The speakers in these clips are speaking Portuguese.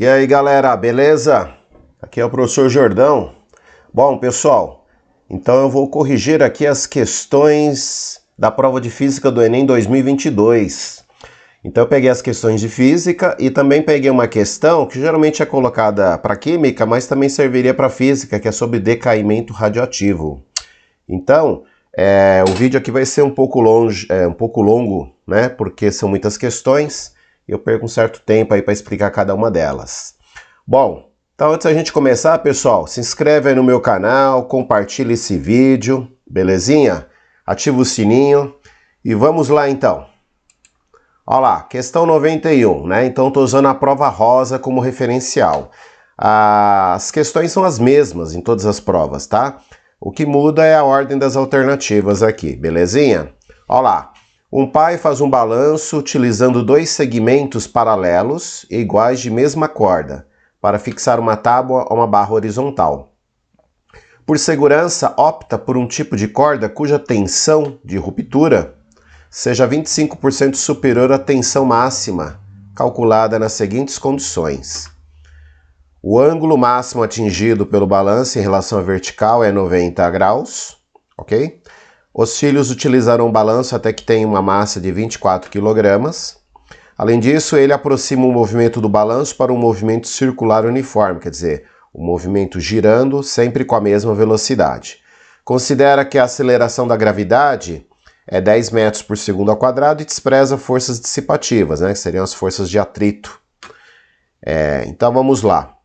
E aí galera, beleza? Aqui é o professor Jordão. Bom pessoal, então eu vou corrigir aqui as questões da prova de Física do Enem 2022. Então eu peguei as questões de Física e também peguei uma questão que geralmente é colocada para Química, mas também serviria para Física, que é sobre decaimento radioativo. Então, o vídeo aqui vai ser um pouco longo, né? Porque são muitas questões. Eu perco um certo tempo aí para explicar cada uma delas. Bom, então antes da gente começar, pessoal, se inscreve aí no meu canal, compartilha esse vídeo, belezinha? Ativa o sininho e vamos lá então. Olha lá, questão 91, né? Então estou usando a prova rosa como referencial. As questões são as mesmas em todas as provas, tá? O que muda é a ordem das alternativas aqui, belezinha? Olha lá. Um pai faz um balanço utilizando dois segmentos paralelos e iguais de mesma corda para fixar uma tábua a uma barra horizontal. Por segurança, opta por um tipo de corda cuja tensão de ruptura seja 25% superior à tensão máxima, calculada nas seguintes condições. O ângulo máximo atingido pelo balanço em relação à vertical é 90 graus, ok? Os filhos utilizarão um balanço até que tenha uma massa de 24 kg. Além disso, ele aproxima o movimento do balanço para um movimento circular uniforme, quer dizer, o movimento girando sempre com a mesma velocidade. Considera que a aceleração da gravidade é 10 metros por segundo ao quadrado e despreza forças dissipativas, né, que seriam as forças de atrito. Então vamos lá.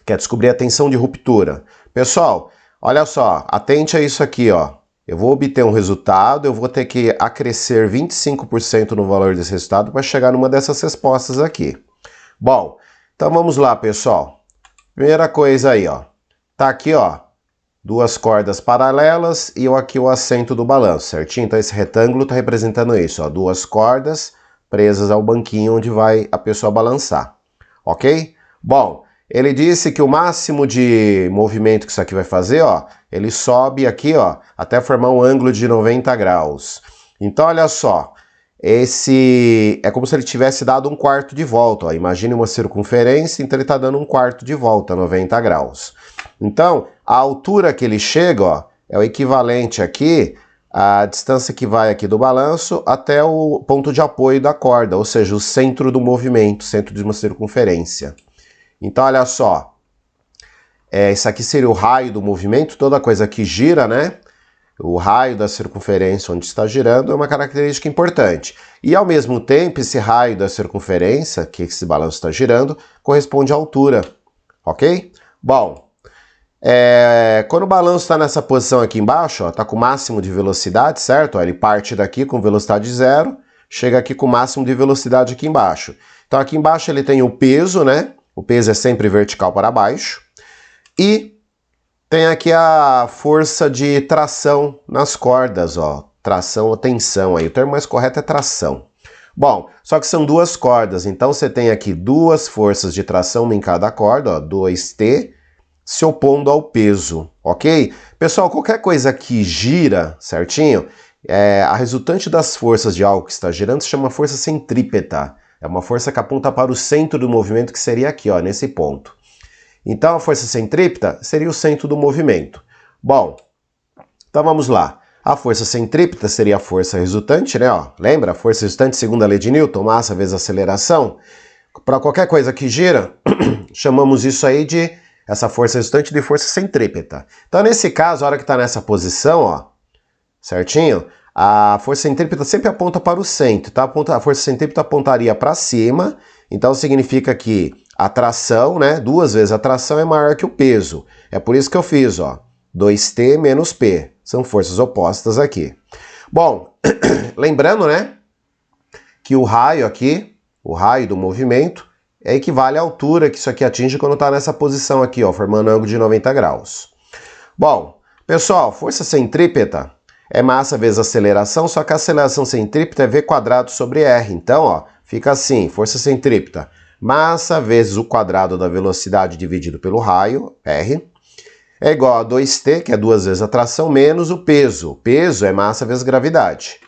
Quer descobrir a tensão de ruptura. Pessoal, olha só, atente a isso aqui, ó. Eu vou obter um resultado, eu vou ter que acrescer 25% no valor desse resultado para chegar numa dessas respostas aqui. Bom, então vamos lá, pessoal. Primeira coisa aí, ó. Tá aqui, ó, duas cordas paralelas e aqui o assento do balanço, certinho? Então esse retângulo está representando isso, ó, duas cordas presas ao banquinho onde vai a pessoa balançar, ok? Bom, ele disse que o máximo de movimento que isso aqui vai fazer, ó, ele sobe aqui, ó, até formar um ângulo de 90 graus. Então, olha só, esse é como se ele tivesse dado um quarto de volta, ó. Imagine uma circunferência, então ele está dando um quarto de volta, 90 graus. Então, a altura que ele chega, ó, é o equivalente aqui à distância que vai aqui do balanço até o ponto de apoio da corda, ou seja, o centro do movimento, centro de uma circunferência. Então, olha só, isso aqui seria o raio do movimento, toda coisa que gira, né? O raio da circunferência onde está girando é uma característica importante. E, ao mesmo tempo, esse raio da circunferência, que esse balanço está girando, corresponde à altura, ok? Bom, quando o balanço está nessa posição aqui embaixo, está com o máximo de velocidade, certo? Ó, ele parte daqui com velocidade zero, chega aqui com o máximo de velocidade aqui embaixo. Então, aqui embaixo ele tem o peso, né? O peso é sempre vertical para baixo. E tem aqui a força de tração nas cordas, ó. Tração ou tensão aí. O termo mais correto é tração. Bom, só que são duas cordas. Então você tem aqui duas forças de tração, uma em cada corda, ó, 2T, se opondo ao peso, ok? Pessoal, qualquer coisa que gira, certinho, a resultante das forças de algo que está girando se chama força centrípeta. É uma força que aponta para o centro do movimento, que seria aqui, ó, nesse ponto. Então, a força centrípeta seria o centro do movimento. Bom, então vamos lá. A força centrípeta seria a força resultante, né? Ó, lembra? A força resultante, segundo a lei de Newton, massa vezes aceleração. Para qualquer coisa que gira, chamamos isso aí de, essa força resultante, de força centrípeta. Então, nesse caso, a hora que está nessa posição, ó, certinho? A força centrípeta sempre aponta para o centro, tá? A força centrípeta apontaria para cima, então significa que a tração, né? Duas vezes a tração é maior que o peso. É por isso que eu fiz, ó, 2T menos P. São forças opostas aqui. Bom, lembrando, né, que o raio aqui, o raio do movimento, equivale à altura que isso aqui atinge quando está nessa posição aqui, ó, formando um ângulo de 90 graus. Bom, pessoal, força centrípeta é massa vezes aceleração, só que a aceleração centrípeta é V quadrado sobre R. Então, ó, fica assim, força centrípeta, massa vezes o quadrado da velocidade dividido pelo raio, R, é igual a 2T, que é duas vezes a tração, menos o peso. O peso é massa vezes gravidade.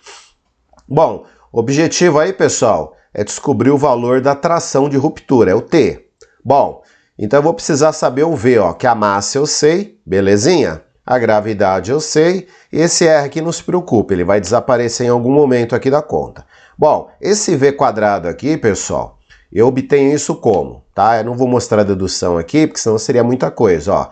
Bom, o objetivo aí, pessoal, é descobrir o valor da tração de ruptura, é o T. Bom, então eu vou precisar saber o V, ó, que a massa eu sei, belezinha? A gravidade eu sei, e esse R aqui não se preocupe, ele vai desaparecer em algum momento aqui da conta. Bom, esse V quadrado aqui, pessoal, eu obtenho isso como? Tá? Eu não vou mostrar a dedução aqui, porque senão seria muita coisa, ó.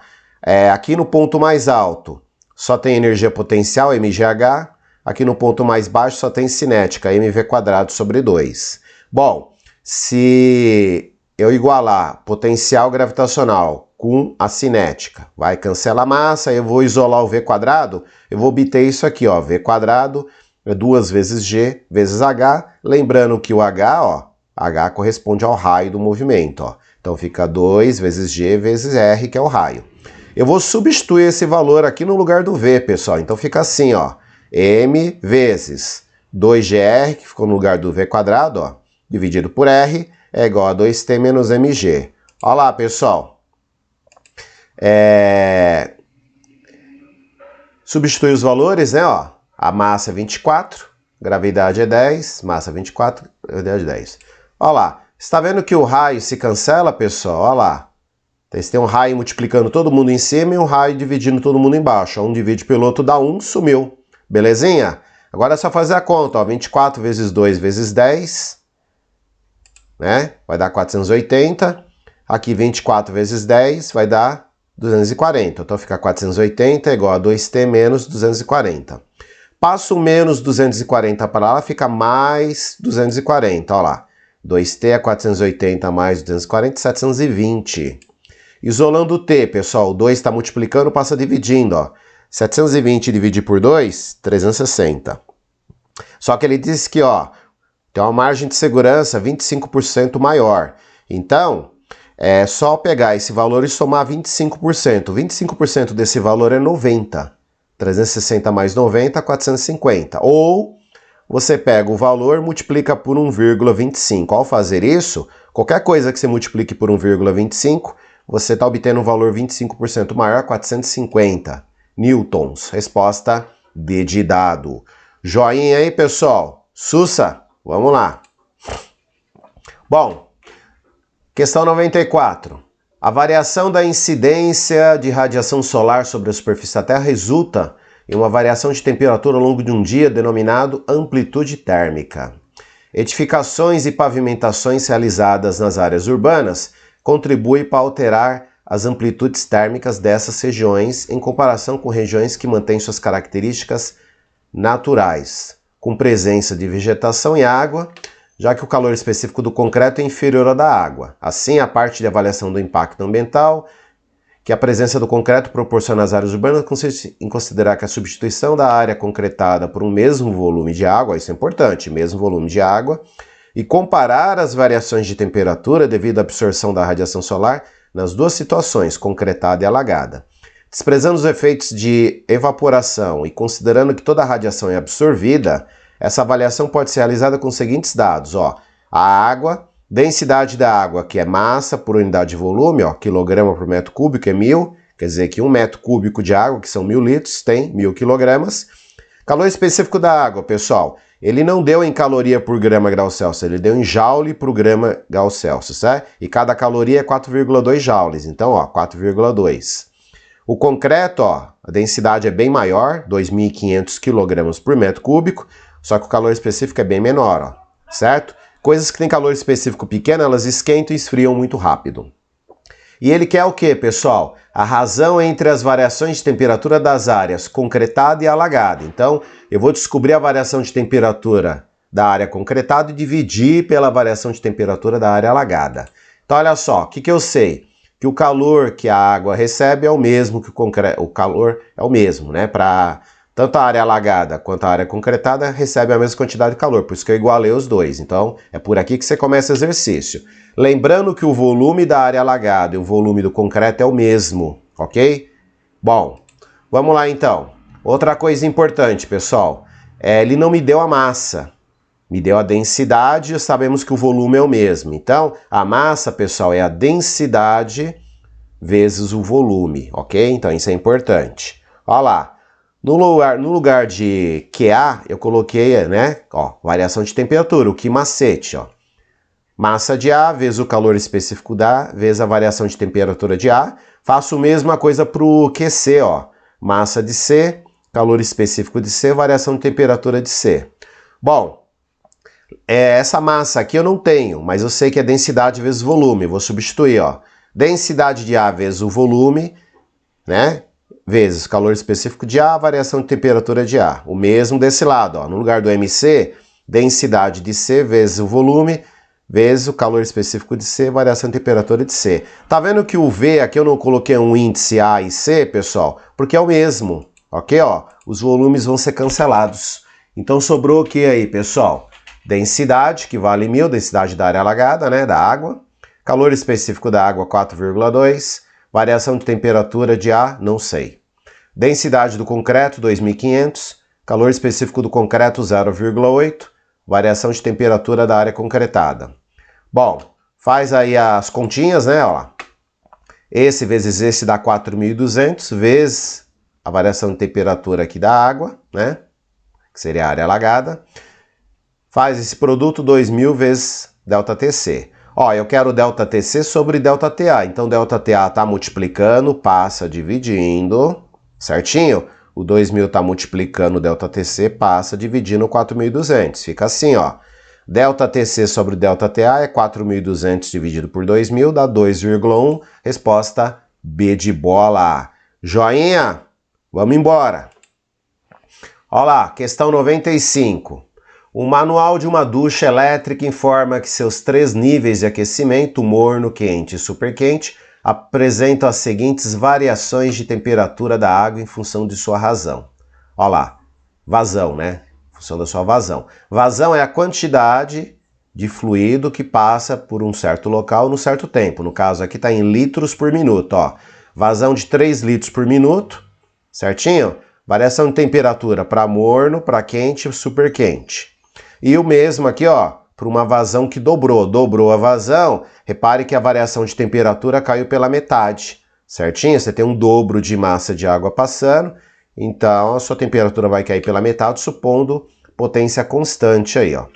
Aqui no ponto mais alto só tem energia potencial, mgh, aqui no ponto mais baixo só tem cinética, mv quadrado sobre 2. Bom, se eu igualar potencial gravitacional com a cinética, vai cancelar a massa, eu vou isolar o V quadrado, eu vou obter isso aqui, ó, V quadrado é 2 vezes G vezes H, lembrando que o H, ó, H corresponde ao raio do movimento, ó. Então fica 2 vezes G vezes R, que é o raio. Eu vou substituir esse valor aqui no lugar do V, pessoal, então fica assim, ó, M vezes 2GR, que ficou no lugar do V quadrado, ó, dividido por R, é igual a 2T menos mg. Olha lá, pessoal. Substitui os valores, né? Ó. A massa é 24, gravidade é 10, massa 24, gravidade é 10. Olha lá. Está vendo que o raio se cancela, pessoal? Olha lá. Então, você tem um raio multiplicando todo mundo em cima e um raio dividindo todo mundo embaixo. Um divide pelo outro dá 1, sumiu. Belezinha? Agora é só fazer a conta, ó. 24 vezes 2 vezes 10, né? Vai dar 480. Aqui 24 vezes 10 vai dar 240. Então fica 480 igual a 2T menos 240. Passo menos 240 para lá, fica mais 240. Olha lá. 2T é 480 mais 240, 720. Isolando o T, pessoal, o 2 está multiplicando, passa dividindo, ó. 720 dividido por 2, 360. Só que ele disse que, ó, tem uma margem de segurança 25% maior. Então, é só pegar esse valor e somar 25%. 25% desse valor é 90. 360 mais 90, 450. Ou você pega o valor, multiplica por 1,25. Ao fazer isso, qualquer coisa que você multiplique por 1,25, você está obtendo um valor 25% maior, 450 newtons. Resposta D de dado. Joinha aí, pessoal. Sussa, vamos lá. Bom, questão 94. A variação da incidência de radiação solar sobre a superfície da Terra resulta em uma variação de temperatura ao longo de um dia denominado amplitude térmica. Edificações e pavimentações realizadas nas áreas urbanas contribuem para alterar as amplitudes térmicas dessas regiões em comparação com regiões que mantêm suas características naturais, com presença de vegetação e água, já que o calor específico do concreto é inferior ao da água. Assim, a parte de avaliação do impacto ambiental que a presença do concreto proporciona às áreas urbanas consiste em considerar que a substituição da área concretada por um mesmo volume de água, isso é importante, mesmo volume de água, e comparar as variações de temperatura devido à absorção da radiação solar nas duas situações, concretada e alagada. Desprezando os efeitos de evaporação e considerando que toda a radiação é absorvida, essa avaliação pode ser realizada com os seguintes dados, ó. A água, densidade da água, que é massa por unidade de volume, ó, quilograma por metro cúbico é 1000, quer dizer que 1 metro cúbico de água, que são 1000 litros, tem 1000 quilogramas. Calor específico da água, pessoal, ele não deu em caloria por grama grau Celsius, ele deu em joule por grama grau Celsius, certo? E cada caloria é 4,2 joules, então, ó, 4,2. O concreto, ó, a densidade é bem maior, 2.500 kg por metro cúbico, só que o calor específico é bem menor, ó, certo? Coisas que têm calor específico pequeno, elas esquentam e esfriam muito rápido. E ele quer o quê, pessoal? A razão entre as variações de temperatura das áreas concretada e alagada. Então, eu vou descobrir a variação de temperatura da área concretada e dividir pela variação de temperatura da área alagada. Então, olha só, o que eu sei? Que o calor que a água recebe é o mesmo que o calor é o mesmo, né? Para tanto a área alagada quanto a área concretada recebe a mesma quantidade de calor, por isso que eu igualei os dois. Então, é por aqui que você começa o exercício. Lembrando que o volume da área alagada e o volume do concreto é o mesmo, ok? Bom, vamos lá então. Outra coisa importante, pessoal, ele não me deu a massa, me deu a densidade, sabemos que o volume é o mesmo. Então, a massa, pessoal, é a densidade vezes o volume, ok? Então, isso é importante. Olha lá. No lugar de QA, eu coloquei, né, ó, variação de temperatura, o que macete, ó. Massa de A vezes o calor específico da A, vezes a variação de temperatura de A. Faço a mesma coisa para o QC, ó. Massa de C, calor específico de C, variação de temperatura de C. Bom, essa massa aqui eu não tenho, mas eu sei que é densidade vezes volume. Vou substituir, ó. Densidade de A vezes o volume, né? Vezes calor específico de A, variação de temperatura de A. O mesmo desse lado, ó. No lugar do MC, densidade de C vezes o volume, vezes o calor específico de C, variação de temperatura de C. Tá vendo que o V aqui eu não coloquei um índice A e C, pessoal? Porque é o mesmo, ok? Ó, os volumes vão ser cancelados. Então sobrou o que aí, pessoal? Densidade, que vale 1000, densidade da área alagada, né, da água. Calor específico da água, 4,2. Variação de temperatura de A, não sei. Densidade do concreto, 2.500. Calor específico do concreto, 0,8. Variação de temperatura da área concretada. Bom, faz aí as continhas, né? Ó. Esse vezes esse dá 4.200, vezes a variação de temperatura aqui da água, né? Que seria a área alagada. Faz esse produto 2.000 vezes ΔTC. Ó, eu quero ΔTC sobre ΔTA. Então, ΔTA está multiplicando, passa dividindo, certinho? O 2.000 está multiplicando o ΔTC, passa dividindo 4.200. Fica assim, ó. ΔTC sobre ΔTA é 4.200 dividido por 2.000, dá 2,1. Resposta B de bola. Joinha? Vamos embora. Olha lá, questão 95. O manual de uma ducha elétrica informa que seus 3 níveis de aquecimento, morno, quente e superquente, apresentam as seguintes variações de temperatura da água em função de sua razão. Olha lá, vazão, né? Em função da sua vazão. Vazão é a quantidade de fluido que passa por um certo local no certo tempo. No caso aqui está em litros por minuto, ó. Vazão de 3 litros por minuto, certinho? Variação de temperatura para morno, para quente e superquente. E o mesmo aqui, ó, para uma vazão que dobrou a vazão, repare que a variação de temperatura caiu pela metade, certinho? Você tem um dobro de massa de água passando, então a sua temperatura vai cair pela metade, supondo potência constante aí, ó.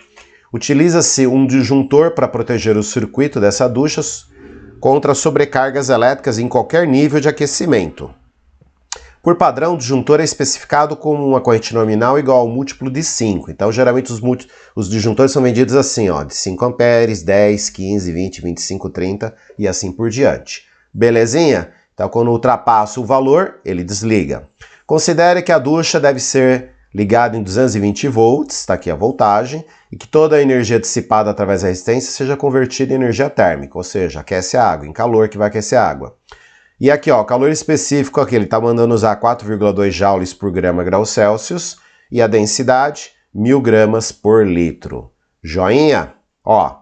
Utiliza-se um disjuntor para proteger o circuito dessa ducha contra sobrecargas elétricas em qualquer nível de aquecimento. Por padrão, o disjuntor é especificado como uma corrente nominal igual ao múltiplo de 5. Então, geralmente, os disjuntores são vendidos assim, ó, de 5 amperes, 10, 15, 20, 25, 30 e assim por diante. Belezinha? Então, quando ultrapassa o valor, ele desliga. Considere que a ducha deve ser ligada em 220 volts, está aqui a voltagem, e que toda a energia dissipada através da resistência seja convertida em energia térmica, ou seja, aquece a água, em calor que vai aquecer a água. E aqui, ó, calor específico aqui, ele está mandando usar 4,2 joules por grau Celsius e a densidade, 1000 gramas por litro. Joinha? Ó,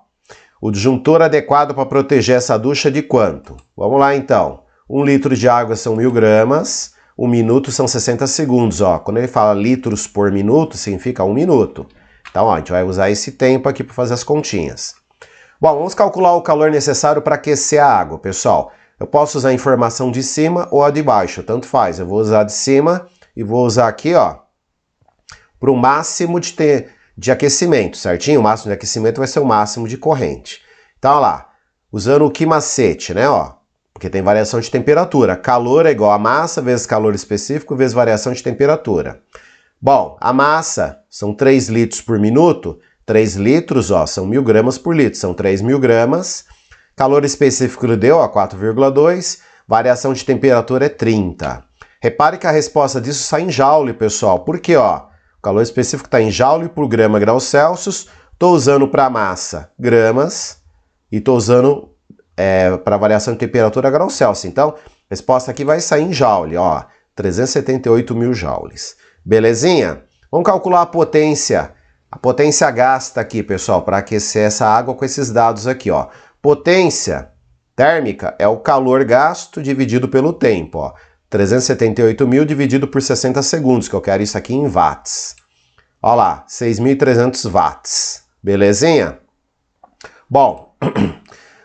o disjuntor adequado para proteger essa ducha de quanto? Vamos lá, então. 1 litro de água são 1000 gramas, 1 minuto são 60 segundos, ó. Quando ele fala litros por minuto, significa 1 minuto. Então, ó, a gente vai usar esse tempo aqui para fazer as continhas. Bom, vamos calcular o calor necessário para aquecer a água, pessoal. Eu posso usar a informação de cima ou a de baixo, tanto faz. Eu vou usar de cima e vou usar aqui, ó, para o máximo de aquecimento, certinho? O máximo de aquecimento vai ser o máximo de corrente. Então, olha lá, usando o que macete, né, ó, porque tem variação de temperatura. Calor é igual a massa vezes calor específico vezes variação de temperatura. Bom, a massa são 3 litros por minuto. 3 litros, ó, são 1000 gramas por litro, são 3.000 gramas. Calor específico ele deu, ó, 4,2. Variação de temperatura é 30. Repare que a resposta disso sai em joule, pessoal. Por quê, ó? O calor específico está em joule por grau Celsius. Estou usando para massa gramas e estou usando para variação de temperatura grau Celsius. Então, a resposta aqui vai sair em joule, ó. 378.000 joules. Belezinha? Vamos calcular a potência. A potência gasta aqui, pessoal, para aquecer essa água com esses dados aqui, ó. Potência térmica é o calor gasto dividido pelo tempo, ó. 378.000 dividido por 60 segundos, que eu quero isso aqui em watts. Olha lá, 6.300 watts. Belezinha? Bom,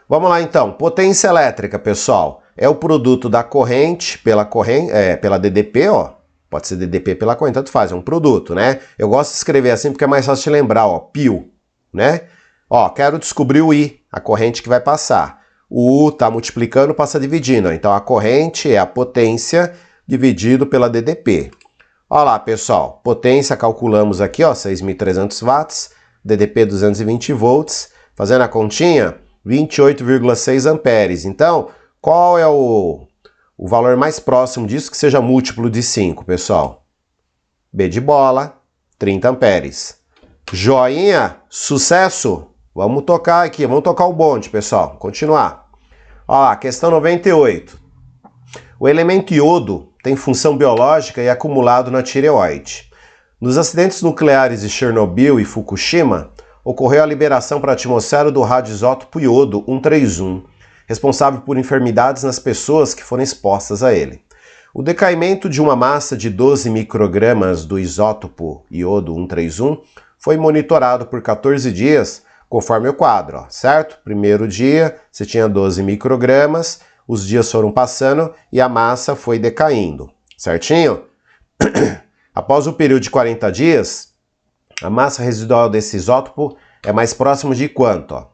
vamos lá então. Potência elétrica, pessoal, é o produto da corrente pela DDP, ó. Pode ser DDP pela corrente, tanto faz, é um produto, né? Eu gosto de escrever assim porque é mais fácil de lembrar, ó, π, né? Ó, quero descobrir o I, a corrente que vai passar. O U está multiplicando, passa dividindo. Então a corrente é a potência dividido pela DDP. Olha lá, pessoal, potência calculamos aqui, ó, 6.300 watts, DDP 220 volts, fazendo a continha, 28,6 amperes. Então, qual é o valor mais próximo disso que seja múltiplo de 5, pessoal? B de bola, 30 amperes. Joinha, sucesso! Vamos tocar aqui, vamos tocar o bonde, pessoal. Continuar. Olha lá, questão 98. O elemento iodo tem função biológica e é acumulado na tireoide. Nos acidentes nucleares de Chernobyl e Fukushima, ocorreu a liberação para a atmosfera do radioisótopo iodo 131, responsável por enfermidades nas pessoas que foram expostas a ele. O decaimento de uma massa de 12 microgramas do isótopo iodo 131 foi monitorado por 14 dias, conforme o quadro, ó, certo? Primeiro dia, você tinha 12 microgramas, os dias foram passando e a massa foi decaindo, certinho? Após o período de 40 dias, a massa residual desse isótopo é mais próximo de quanto? Ó?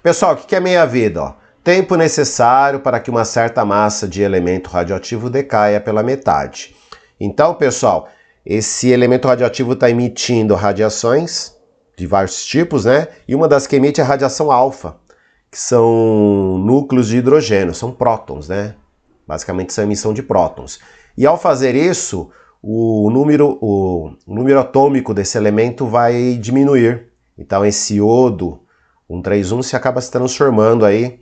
Pessoal, o que é meia-vida? Ó? Tempo necessário para que uma certa massa de elemento radioativo decaia pela metade. Então, pessoal, esse elemento radioativo está emitindo radiações de vários tipos, né? E uma das que emite é a radiação alfa, que são núcleos de hidrogênio, são prótons, né? Basicamente são emissão de prótons. E ao fazer isso, o número atômico desse elemento vai diminuir. Então esse iodo 131 se acaba se transformando aí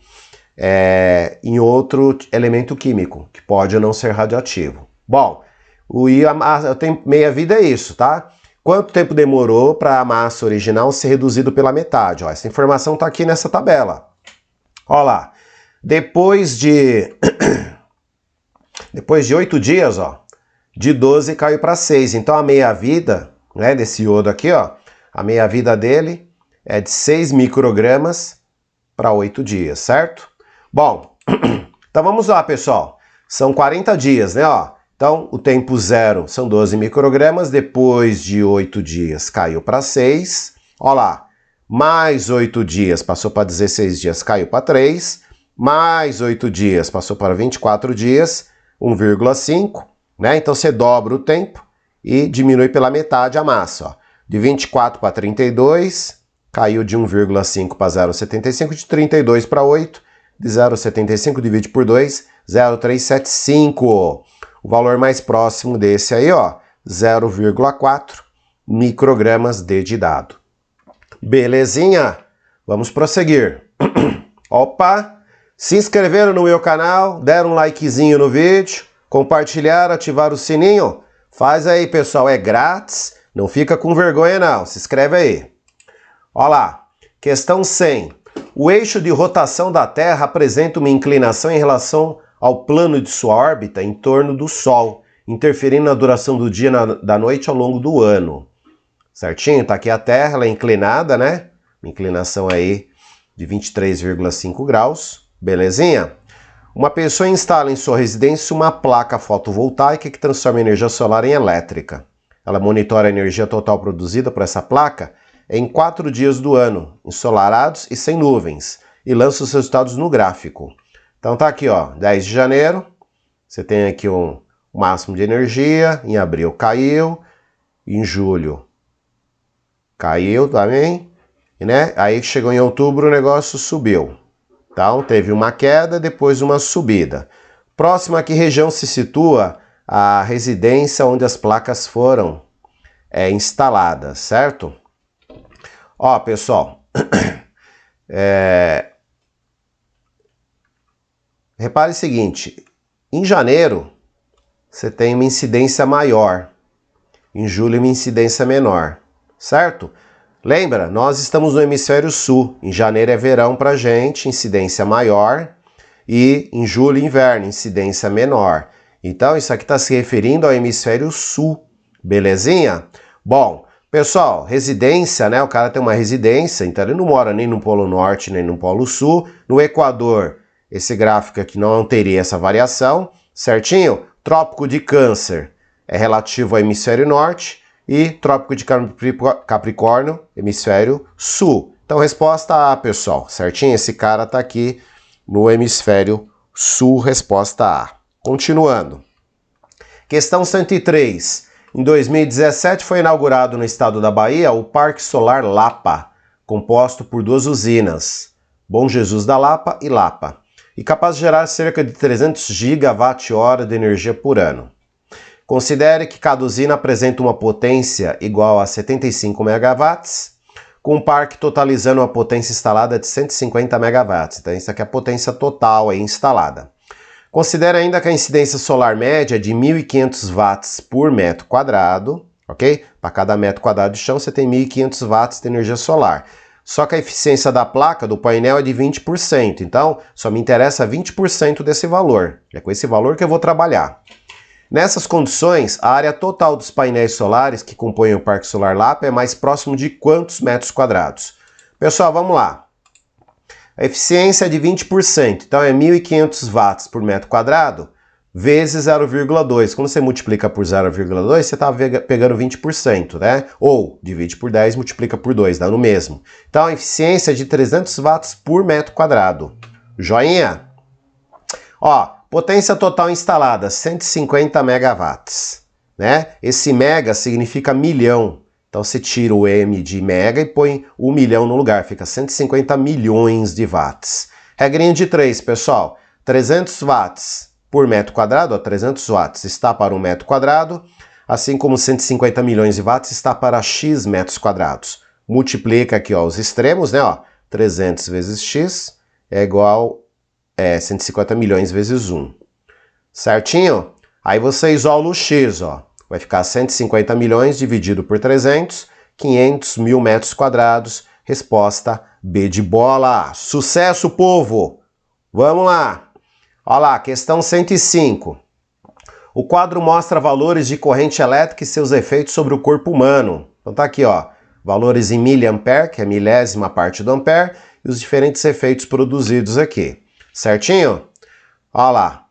em outro elemento químico, que pode ou não ser radioativo. Bom, o tempo meia-vida é isso, tá? Quanto tempo demorou para a massa original ser reduzida pela metade? Ó, essa informação está aqui nessa tabela. Olha lá, depois de 8 dias, ó, de 12 caiu para 6. Então a meia-vida, né, desse iodo aqui, ó, a meia-vida dele é de 6 microgramas para 8 dias, certo? Bom, então vamos lá, pessoal. São 40 dias, né, ó. Então o tempo zero são 12 microgramas, depois de 8 dias caiu para 6. Olha lá. Mais 8 dias, passou para 16 dias, caiu para 3. Mais 8 dias, passou para 24 dias, 1,5. Né? Então você dobra o tempo e diminui pela metade a massa. Ó. De 24 para 32, caiu de 1,5 para 0,75, de 32 para 8, de 0,75 divide por 2, 0,375. O valor mais próximo desse aí, ó, 0,4 microgramas de dado. Belezinha? Vamos prosseguir. Opa! Se inscreveram no meu canal, deram um likezinho no vídeo, compartilharam, ativaram o sininho? Faz aí, pessoal, é grátis, não fica com vergonha não, se inscreve aí. Olha lá, questão 100. O eixo de rotação da Terra apresenta uma inclinação em relação ao plano de sua órbita em torno do Sol, interferindo na duração do dia e da noite ao longo do ano. Certinho? Tá aqui a Terra, ela é inclinada, né? Uma inclinação aí de 23,5 graus. Belezinha? Uma pessoa instala em sua residência uma placa fotovoltaica que transforma a energia solar em elétrica. Ela monitora a energia total produzida por essa placa em 4 dias do ano, ensolarados e sem nuvens, e lança os resultados no gráfico. Então tá aqui, ó, 10 de janeiro, você tem aqui o máximo de energia, em abril caiu, em julho caiu também, né? Aí chegou em outubro o negócio subiu. Então teve uma queda, depois uma subida. Próximo a que região se situa a residência onde as placas foram instaladas, certo? Ó, pessoal, repare o seguinte, em janeiro você tem uma incidência maior, em julho uma incidência menor, certo? Lembra, nós estamos no hemisfério sul, em janeiro é verão pra gente, incidência maior, e em julho inverno, incidência menor. Então isso aqui está se referindo ao hemisfério sul, belezinha? Bom, pessoal, residência, né? O cara tem uma residência, então ele não mora nem no Polo Norte, nem no Polo Sul. No Equador, esse gráfico aqui não teria essa variação, certinho? Trópico de Câncer é relativo ao hemisfério norte e Trópico de Capricórnio, hemisfério sul. Então, resposta A, pessoal, certinho? Esse cara está aqui no hemisfério sul, resposta A. Continuando. Questão 103. Em 2017 foi inaugurado no estado da Bahia o Parque Solar Lapa, composto por duas usinas, Bom Jesus da Lapa e Lapa, e capaz de gerar cerca de 300 gigawatt-hora de energia por ano. Considere que cada usina apresenta uma potência igual a 75 megawatts, com um parque totalizando uma potência instalada de 150 megawatts. Então, isso aqui é a potência total aí instalada. Considere ainda que a incidência solar média é de 1.500 watts por metro quadrado, ok? Para cada metro quadrado de chão, você tem 1.500 watts de energia solar. Só que a eficiência da placa, do painel, é de 20%. Então, só me interessa 20% desse valor. É com esse valor que eu vou trabalhar. Nessas condições, a área total dos painéis solares que compõem o Parque Solar Lapa é mais próximo de quantos metros quadrados? Pessoal, vamos lá. A eficiência é de 20%, então é 1.500 watts por metro quadrado vezes 0,2. Quando você multiplica por 0,2, você está pegando 20%, né? Ou divide por 10, multiplica por 2, dá no mesmo. Então a eficiência é de 300 watts por metro quadrado. Joinha? Ó, potência total instalada, 150 megawatts, né? Esse mega significa milhão. Então você tira o M de mega e põe o milhão no lugar, fica 150 milhões de watts. Regrinha de 3, pessoal. 300 watts por metro quadrado, ó, 300 watts está para um metro quadrado, assim como 150 milhões de watts está para x metros quadrados. Multiplica aqui, ó, os extremos, né? Ó, 300 vezes x é igual 150 milhões vezes 1. Certinho? Aí você isola o x, ó. Vai ficar 150 milhões dividido por 300, 500 mil metros quadrados. Resposta B de bola. Sucesso, povo! Vamos lá. Olha lá, questão 105. O quadro mostra valores de corrente elétrica e seus efeitos sobre o corpo humano. Então tá aqui, ó. Valores em miliampere, que é milésima parte do ampere, e os diferentes efeitos produzidos aqui. Certinho? Olha lá.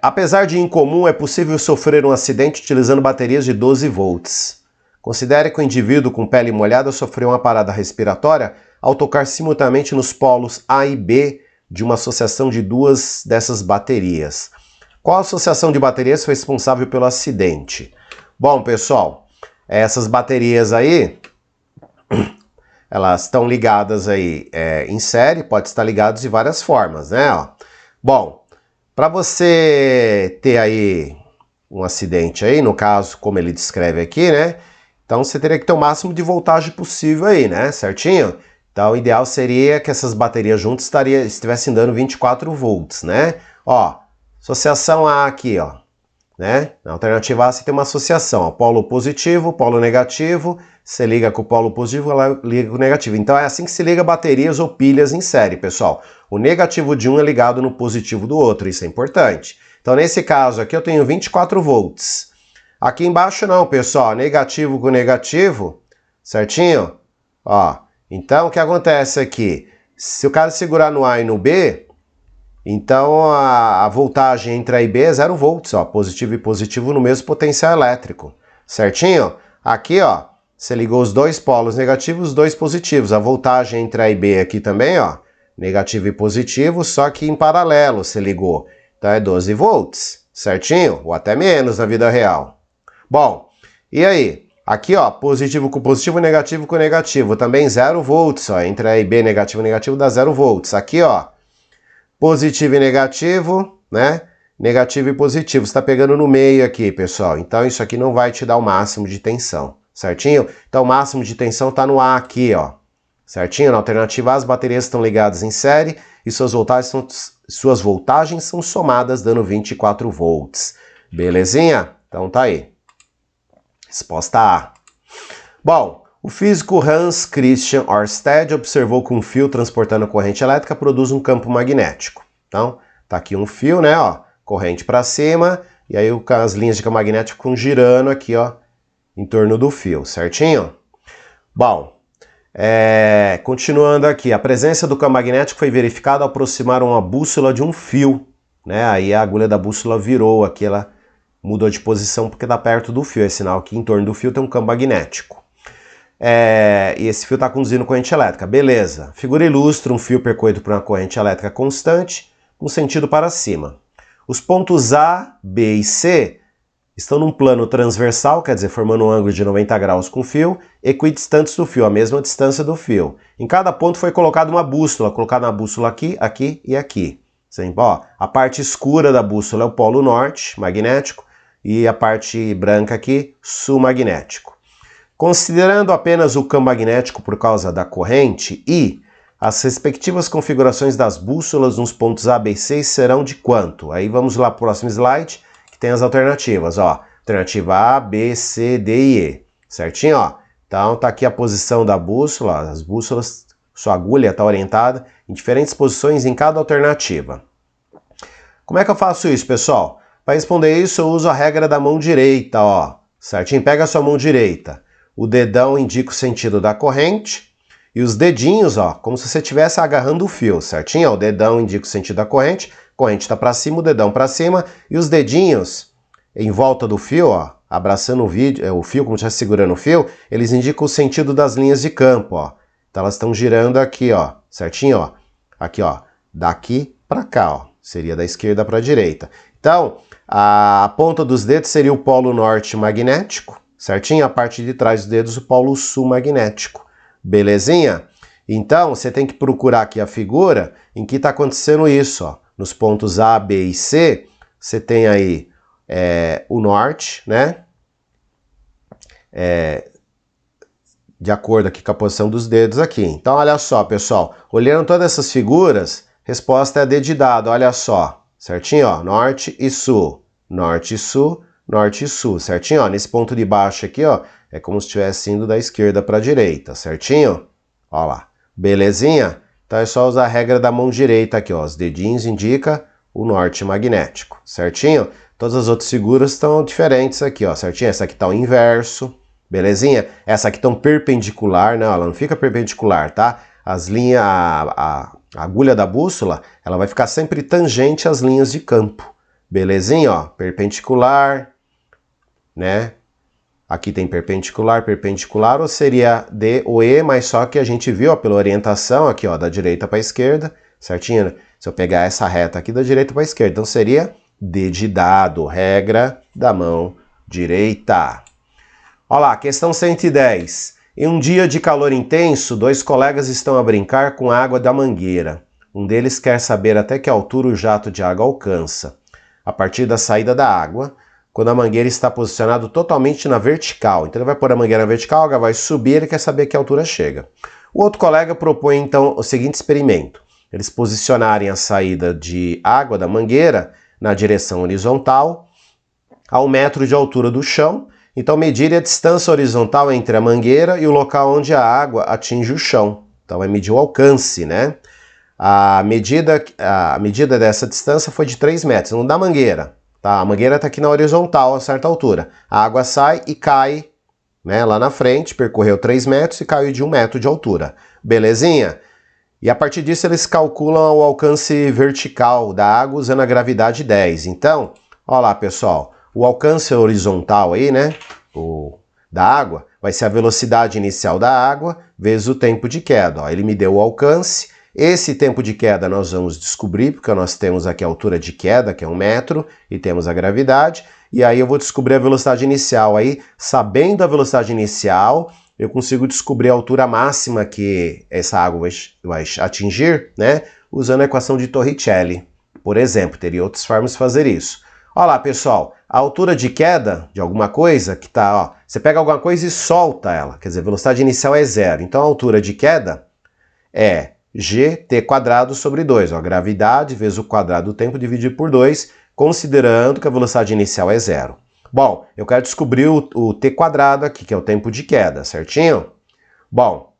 Apesar de incomum, é possível sofrer um acidente utilizando baterias de 12 volts. Considere que o indivíduo com pele molhada sofreu uma parada respiratória ao tocar simultaneamente nos polos A e B de uma associação de duas dessas baterias. Qual associação de baterias foi responsável pelo acidente? Bom, pessoal, essas baterias aí, elas estão ligadas aí em série, pode estar ligadas de várias formas, né? Ó. Bom, para você ter aí um acidente aí, no caso, como ele descreve aqui, né? Então você teria que ter o máximo de voltagem possível aí, né? Certinho? Então o ideal seria que essas baterias juntas estivessem dando 24 volts, né? Ó, associação A aqui, ó. Né? Na alternativa A você tem uma associação, ó, polo positivo, polo negativo, você liga com o polo positivo, ela liga com o negativo. Então é assim que se liga baterias ou pilhas em série, pessoal. O negativo de um é ligado no positivo do outro, isso é importante. Então nesse caso aqui eu tenho 24 volts. Aqui embaixo não, pessoal, negativo com negativo, certinho? Ó, então o que acontece aqui? Se o cara segurar no A e no B, então a voltagem entre A e B é 0 volts, ó, positivo e positivo no mesmo potencial elétrico, certinho? Aqui, ó, você ligou os dois polos negativos, os dois positivos. A voltagem entre A e B aqui também, ó, negativo e positivo, só que em paralelo você ligou. Então é 12 volts, certinho? Ou até menos na vida real. Bom, e aí? Aqui, ó, positivo com positivo, negativo com negativo, também 0 volts, ó, entre A e B, negativo e negativo dá 0 volts. Aqui, ó, positivo e negativo, né? Negativo e positivo. Você está pegando no meio aqui, pessoal. Então isso aqui não vai te dar o máximo de tensão, certinho? Então o máximo de tensão está no A aqui, ó. Certinho? Na alternativa A, as baterias estão ligadas em série e suas voltagens são somadas, dando 24 volts. Belezinha? Então tá aí. Resposta A. Bom, o físico Hans Christian Ørsted observou que um fio transportando corrente elétrica produz um campo magnético. Então, tá aqui um fio, né, ó, corrente para cima, e aí as linhas de campo magnético ficam girando aqui, ó, em torno do fio, certinho? Bom, continuando aqui, a presença do campo magnético foi verificada ao aproximar uma bússola de um fio, né, aí a agulha da bússola virou aqui, ela Mudou de posição porque está perto do fio, é sinal que em torno do fio tem um campo magnético. E esse fio está conduzindo corrente elétrica, beleza. Figura ilustra um fio percorrido por uma corrente elétrica constante, com sentido para cima. Os pontos A, B e C estão num plano transversal, quer dizer, formando um ângulo de 90 graus com o fio, equidistantes do fio, a mesma distância do fio. Em cada ponto foi colocada uma bússola, colocada uma bússola aqui, aqui e aqui. Sempre, ó, a parte escura da bússola é o polo norte, magnético, e a parte branca aqui, sul magnético. Considerando apenas o campo magnético por causa da corrente e as respectivas configurações das bússolas nos pontos A, B e C serão de quanto? Aí vamos lá para o próximo slide, que tem as alternativas, ó. Alternativa A, B, C, D e E. Certinho, ó. Então tá aqui a posição da bússola, as bússolas, sua agulha está orientada em diferentes posições em cada alternativa. Como é que eu faço isso, pessoal? Para responder isso, eu uso a regra da mão direita, ó. Certinho? Pega a sua mão direita. O dedão indica o sentido da corrente e os dedinhos, ó, como se você estivesse agarrando o fio, certinho? O dedão indica o sentido da corrente está para cima, o dedão para cima e os dedinhos em volta do fio, ó, abraçando o fio, como se estivesse segurando o fio, eles indicam o sentido das linhas de campo, ó. Então elas estão girando aqui, ó, certinho, ó. Aqui, ó, daqui para cá, ó. Seria da esquerda para a direita. Então, a ponta dos dedos seria o polo norte magnético, certinho? A parte de trás dos dedos, o polo sul magnético. Belezinha? Então, você tem que procurar aqui a figura em que está acontecendo isso, ó. Nos pontos A, B e C, você tem aí o norte, né? De acordo aqui com a posição dos dedos aqui. Então, olha só, pessoal. Olhando todas essas figuras, resposta é D de dado, olha só. Certinho, ó, norte e sul, norte e sul, norte e sul, certinho, ó, nesse ponto de baixo aqui, ó, é como se estivesse indo da esquerda para a direita, certinho? Ó lá, belezinha? Então é só usar a regra da mão direita aqui, ó, os dedinhos indicam o norte magnético, certinho? Todas as outras figuras estão diferentes aqui, ó, certinho? Essa aqui tá o inverso, belezinha? Essa aqui estão perpendicular, não, ela não fica perpendicular, tá? As linhas, a agulha da bússola, ela vai ficar sempre tangente às linhas de campo. Belezinha, ó, perpendicular, né? Aqui tem perpendicular, perpendicular, ou seria D ou E, mas só que a gente viu, ó, pela orientação aqui, ó, da direita para a esquerda, certinho? Se eu pegar essa reta aqui da direita para a esquerda, então seria D de dado, regra da mão direita. Olha lá, questão 110. Em um dia de calor intenso, dois colegas estão a brincar com a água da mangueira. Um deles quer saber até que altura o jato de água alcança, a partir da saída da água, quando a mangueira está posicionada totalmente na vertical. Então ele vai pôr a mangueira na vertical, a água vai subir, ele quer saber a que altura chega. O outro colega propõe então o seguinte experimento. Eles posicionarem a saída de água da mangueira na direção horizontal, a 1 metro de altura do chão. Então, medir a distância horizontal entre a mangueira e o local onde a água atinge o chão. Então, vai medir o alcance, né? A medida dessa distância foi de 3 metros, não da mangueira. Tá? A mangueira está aqui na horizontal, a certa altura. A água sai e cai, né, lá na frente, percorreu 3 metros e caiu de 1 metro de altura. Belezinha? E a partir disso, eles calculam o alcance vertical da água usando a gravidade 10. Então, olha lá, pessoal. O alcance horizontal aí, né, da água, vai ser a velocidade inicial da água vezes o tempo de queda. Ó, ele me deu o alcance. Esse tempo de queda nós vamos descobrir, porque nós temos aqui a altura de queda, que é 1 metro, e temos a gravidade. E aí eu vou descobrir a velocidade inicial. Aí, sabendo a velocidade inicial, eu consigo descobrir a altura máxima que essa água vai atingir, né, usando a equação de Torricelli. Por exemplo, teria outras formas de fazer isso. Olha lá, pessoal, a altura de queda de alguma coisa que tá, ó, você pega alguma coisa e solta ela, quer dizer, a velocidade inicial é 0. Então a altura de queda é gt² sobre 2, ó, gravidade vezes o quadrado do tempo dividido por 2, considerando que a velocidade inicial é 0. Bom, eu quero descobrir o t² aqui, que é o tempo de queda, certinho? Bom,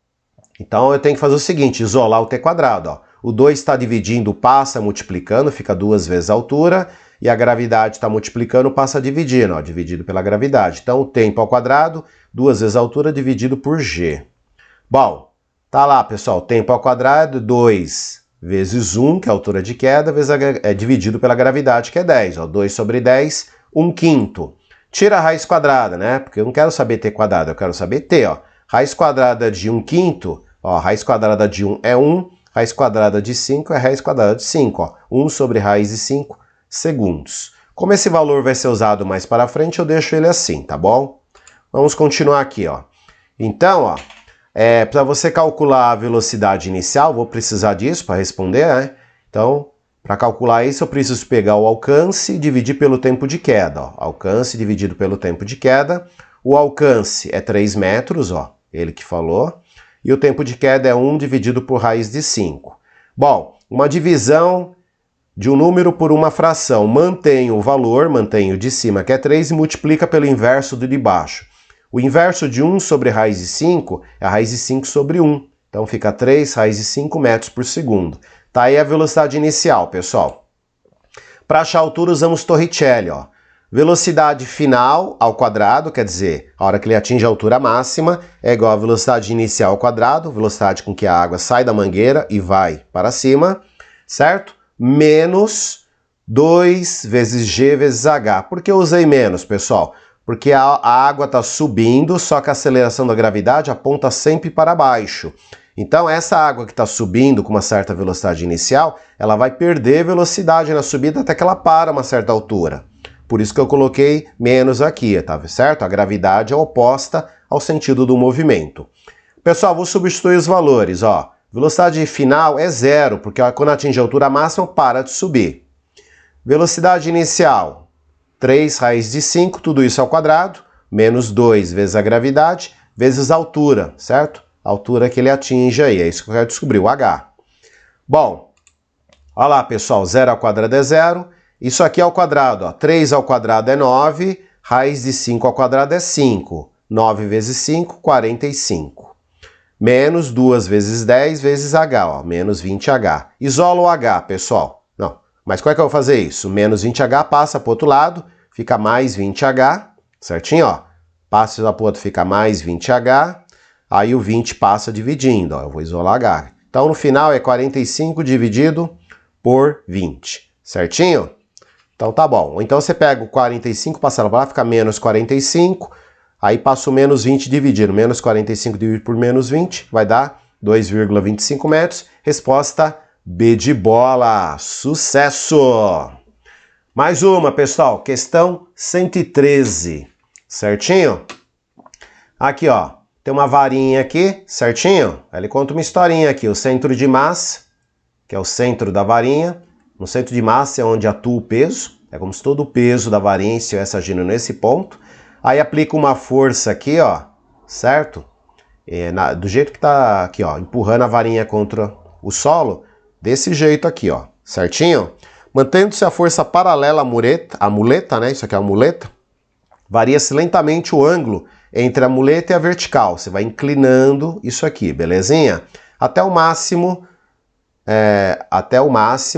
então eu tenho que fazer o seguinte, isolar o t², ó. O 2 está dividindo, passa multiplicando, fica 2 vezes a altura, e a gravidade está multiplicando, passa dividindo, ó, dividido pela gravidade. Então, o tempo ao quadrado, 2 vezes a altura, dividido por g. Bom, tá lá, pessoal, tempo ao quadrado, 2 vezes 1, que é a altura de queda, vezes dividido pela gravidade, que é 10. Ó, 2 sobre 10, 1/5. Tira a raiz quadrada, né? Porque eu não quero saber t quadrado, eu quero saber t, ó. Raiz quadrada de 1/5, ó, raiz quadrada de 1 é 1, raiz quadrada de 5 é raiz quadrada de 5, ó. 1 sobre raiz de 5 segundos. Como esse valor vai ser usado mais para frente, eu deixo ele assim, tá bom? Vamos continuar aqui, ó. Então, ó, para você calcular a velocidade inicial, vou precisar disso para responder, né? Então, para calcular isso, eu preciso pegar o alcance e dividir pelo tempo de queda, ó. Alcance dividido pelo tempo de queda. O alcance é 3 metros, ó, ele que falou. E o tempo de queda é 1 dividido por raiz de 5. Bom, uma divisão de um número por uma fração. Mantenho o valor, mantenho de cima, que é 3, e multiplica pelo inverso do de baixo. O inverso de 1 sobre raiz de 5 é a raiz de 5 sobre 1. Então fica 3 raiz de 5 metros por segundo. Tá aí a velocidade inicial, pessoal. Para achar a altura, usamos Torricelli, ó. Velocidade final ao quadrado, quer dizer, a hora que ele atinge a altura máxima, é igual a velocidade inicial ao quadrado, velocidade com que a água sai da mangueira e vai para cima, certo? Menos 2 vezes G vezes H. Por que eu usei menos, pessoal? Porque a água está subindo, só que a aceleração da gravidade aponta sempre para baixo. Então, essa água que está subindo com uma certa velocidade inicial, ela vai perder velocidade na subida até que ela para a uma certa altura. Por isso que eu coloquei menos aqui, tá certo? A gravidade é oposta ao sentido do movimento. Pessoal, vou substituir os valores, ó. Velocidade final é 0, porque quando atinge a altura máxima, para de subir. Velocidade inicial, 3 raiz de 5, tudo isso ao quadrado, menos 2 vezes a gravidade, vezes a altura, certo? A altura que ele atinge aí, é isso que eu quero descobrir, o H. Bom, olha lá, pessoal, 0 ao quadrado é 0, isso aqui é ao quadrado, ó. 3 ao quadrado é 9, raiz de 5 ao quadrado é 5, 9 vezes 5, 45. Menos 2 vezes 10 vezes H, ó, menos 20H. Isola o H, pessoal. Não, mas como é que eu vou fazer isso? Menos 20H passa para o outro lado, fica mais 20H, certinho, ó. Passa para o outro, fica mais 20H. Aí o 20 passa dividindo, ó, eu vou isolar H. Então no final é 45 dividido por 20, certinho? Então tá bom. Ou então você pega o 45, passa lá, fica menos 45, aí passa o menos 20 dividido. Menos 45 dividido por menos 20, vai dar 2,25 metros. Resposta B de bola. Sucesso! Mais uma, pessoal. Questão 113, certinho? Aqui, ó. Tem uma varinha aqui, certinho? Aí ele conta uma historinha aqui. O centro de massa, que é o centro da varinha. No centro de massa é onde atua o peso. É como se todo o peso da varinha estivesse agindo nesse ponto. Aí aplica uma força aqui, ó, certo? Do jeito que tá aqui, ó, empurrando a varinha contra o solo. Desse jeito aqui, ó, certinho? Mantendo-se a força paralela à muleta, né? Isso aqui é a muleta. Varia-se lentamente o ângulo entre a muleta e a vertical. Você vai inclinando isso aqui, belezinha? Até o máximo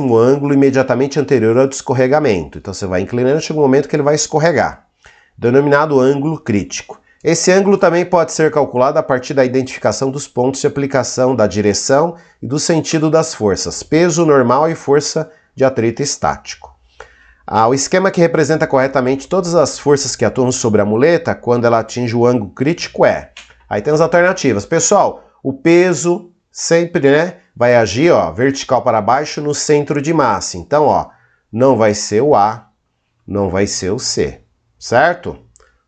o ângulo imediatamente anterior ao escorregamento. Então você vai inclinando, chega um momento que ele vai escorregar, denominado ângulo crítico. Esse ângulo também pode ser calculado a partir da identificação dos pontos de aplicação da direção e do sentido das forças, peso normal e força de atrito estático. O esquema que representa corretamente todas as forças que atuam sobre a muleta quando ela atinge o ângulo crítico é... Aí tem as alternativas. Pessoal, o peso sempre, né, vai agir, ó, vertical para baixo no centro de massa. Então, ó, não vai ser o A, não vai ser o C, certo?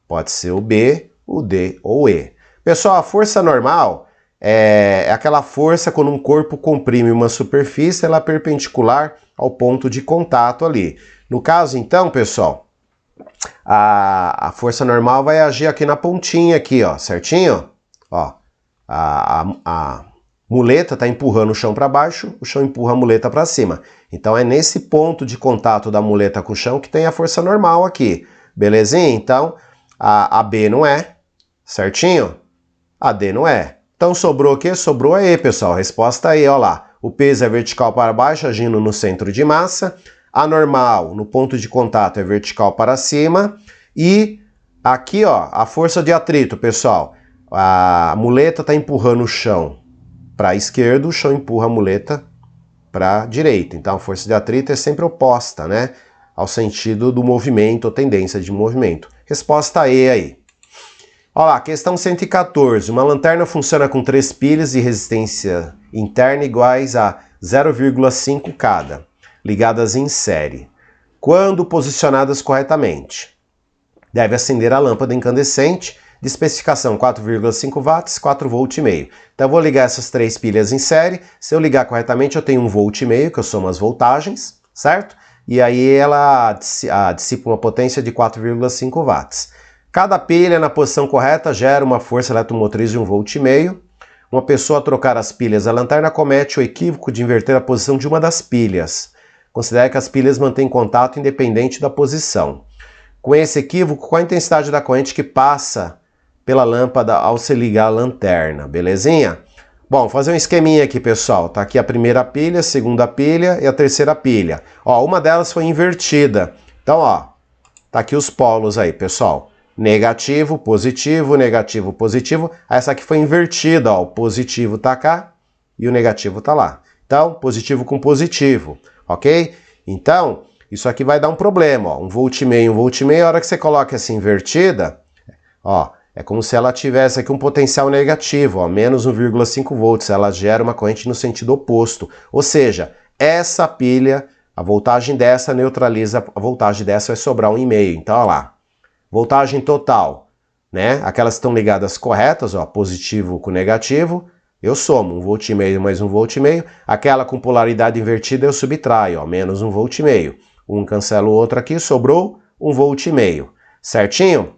Pode ser o B, o D ou o E. Pessoal, a força normal é aquela força quando um corpo comprime uma superfície, ela é perpendicular ao ponto de contato ali. No caso, então, pessoal, a força normal vai agir aqui na pontinha, aqui, ó, certinho? Ó, a muleta está empurrando o chão para baixo, o chão empurra a muleta para cima. Então é nesse ponto de contato da muleta com o chão que tem a força normal aqui. Belezinha? Então a B não é, certinho? A D não é. Então sobrou o quê? Sobrou a E, pessoal. A resposta é E, ó lá. O peso é vertical para baixo, agindo no centro de massa. A normal, no ponto de contato, é vertical para cima. E aqui, ó, a força de atrito, pessoal. A muleta está empurrando o chão para a esquerda, o chão empurra a muleta para a direita. Então a força de atrito é sempre oposta, né? ao sentido do movimento ou tendência de movimento. Resposta E aí. Olha lá, questão 114. Uma lanterna funciona com 3 pilhas de resistência interna iguais a 0,5 cada, ligadas em série. Quando posicionadas corretamente, deve acender a lâmpada incandescente de especificação 4,5 watts, 4,5 volts. Então eu vou ligar essas 3 pilhas em série. Se eu ligar corretamente, eu tenho 1,5 volts, que eu somo as voltagens, certo? E aí ela dissipa uma potência de 4,5 watts. Cada pilha na posição correta gera uma força eletromotriz de 1,5 volts. Uma pessoa, ao trocar as pilhas da lanterna, comete o equívoco de inverter a posição de uma das pilhas. Considere que as pilhas mantêm contato independente da posição. Com esse equívoco, qual a intensidade da corrente que passa pela lâmpada ao se ligar a lanterna, belezinha? Bom, vou fazer um esqueminha aqui, pessoal. Tá aqui a primeira pilha, a segunda pilha e a terceira pilha. Ó, uma delas foi invertida. Então, ó, tá aqui os polos aí, pessoal. Negativo, positivo, negativo, positivo. Essa aqui foi invertida, ó. O positivo tá cá e o negativo tá lá. Então, positivo com positivo, ok? Então, isso aqui vai dar um problema, ó. 1,5 volts, 1,5 volts. A hora que você coloca essa invertida, ó, é como se ela tivesse aqui um potencial negativo, ó, menos 1,5 volts. Ela gera uma corrente no sentido oposto. Ou seja, essa pilha, a voltagem dessa neutraliza a voltagem dessa, vai sobrar 1,5. Então, ó lá. Voltagem total, né? Aquelas que estão ligadas corretas, ó, positivo com negativo, eu somo 1,5 volts mais 1,5 volts. Aquela com polaridade invertida eu subtraio, ó, menos 1,5 volts. Um cancela o outro aqui, sobrou 1,5 volts. Certinho?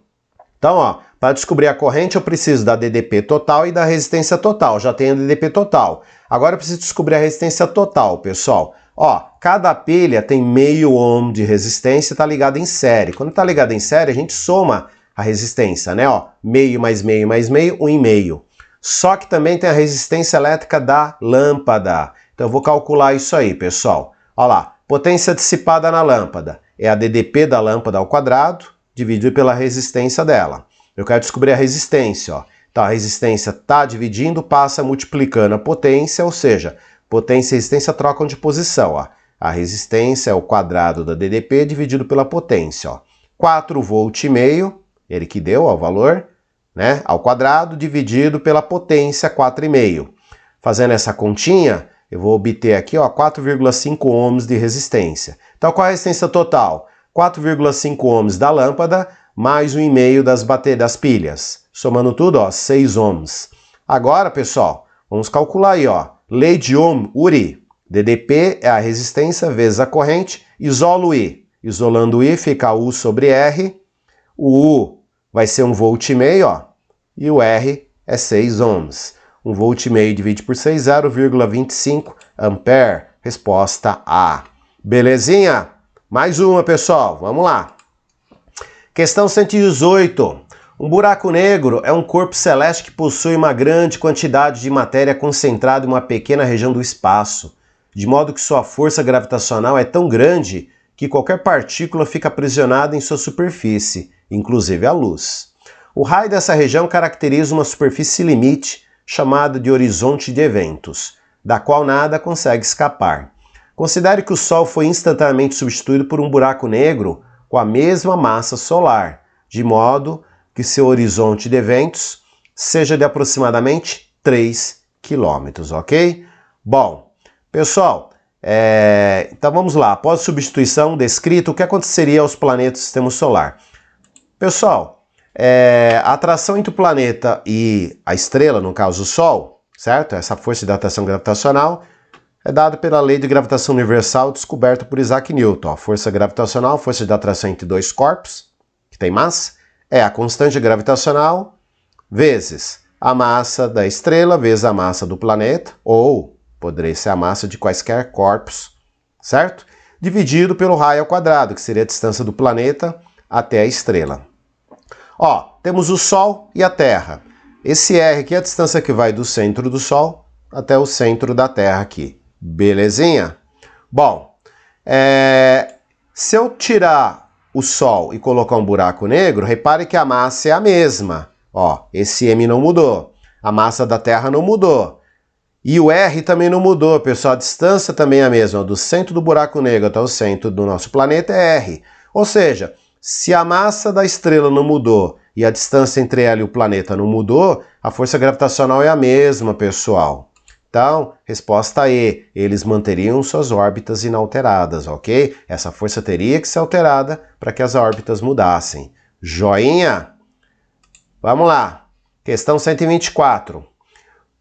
Então, ó, para descobrir a corrente eu preciso da DDP total e da resistência total. Já tenho a DDP total. Agora eu preciso descobrir a resistência total, pessoal. Ó, cada pilha tem meio ohm de resistência e está ligada em série. Quando está ligada em série, a gente soma a resistência, né? Ó, meio mais meio mais meio, 1,5. Só que também tem a resistência elétrica da lâmpada. Então eu vou calcular isso aí, pessoal. Ó lá, potência dissipada na lâmpada é a DDP da lâmpada ao quadrado, dividido pela resistência dela. Eu quero descobrir a resistência, ó. Então a resistência está dividindo, passa multiplicando a potência, ou seja, potência e resistência trocam de posição, ó. A resistência é o quadrado da DDP dividido pela potência, ó. 4,5 volts, ele que deu, ó, o valor, né, ao quadrado dividido pela potência 4,5. Fazendo essa continha, eu vou obter aqui, ó, 4,5 ohms de resistência. Então qual é a resistência total? 4,5 ohms da lâmpada mais 1,5 das pilhas. Somando tudo, ó, 6 ohms. Agora, pessoal, vamos calcular aí, ó. Lei de Ohm, URI. DDP é a resistência vezes a corrente. Isolo I. Isolando I fica U sobre R. O U vai ser 1,5 volts, ó. E o R é 6 ohms. 1,5 volts divide por 6, 0,25 ampere. Resposta A. Belezinha? Mais uma, pessoal. Vamos lá. Questão 118. Um buraco negro é um corpo celeste que possui uma grande quantidade de matéria concentrada em uma pequena região do espaço, de modo que sua força gravitacional é tão grande que qualquer partícula fica aprisionada em sua superfície, inclusive a luz. O raio dessa região caracteriza uma superfície limite, chamada de horizonte de eventos, da qual nada consegue escapar. Considere que o Sol foi instantaneamente substituído por um buraco negro com a mesma massa solar, de modo que seu horizonte de eventos seja de aproximadamente 3 km, ok? Bom, pessoal, então vamos lá. Após a substituição descrita, o que aconteceria aos planetas do Sistema Solar? Pessoal, a atração entre o planeta e a estrela, no caso o Sol, certo? Essa força de atração gravitacional é dada pela lei de gravitação universal descoberta por Isaac Newton. A força gravitacional, força de atração entre dois corpos, que tem massa, é a constante gravitacional vezes a massa da estrela vezes a massa do planeta, ou poderia ser a massa de quaisquer corpos, certo? Dividido pelo raio ao quadrado, que seria a distância do planeta até a estrela. Ó, temos o Sol e a Terra. Esse R aqui é a distância que vai do centro do Sol até o centro da Terra aqui. Belezinha? Bom, se eu tirar o Sol e colocar um buraco negro, repare que a massa é a mesma. Ó, esse M não mudou. A massa da Terra não mudou. E o R também não mudou, pessoal. A distância também é a mesma. Do centro do buraco negro até o centro do nosso planeta é R. Ou seja, se a massa da estrela não mudou e a distância entre ela e o planeta não mudou, a força gravitacional é a mesma, pessoal. Então, resposta E, eles manteriam suas órbitas inalteradas, ok? Essa força teria que ser alterada para que as órbitas mudassem. Joinha? Vamos lá. Questão 124.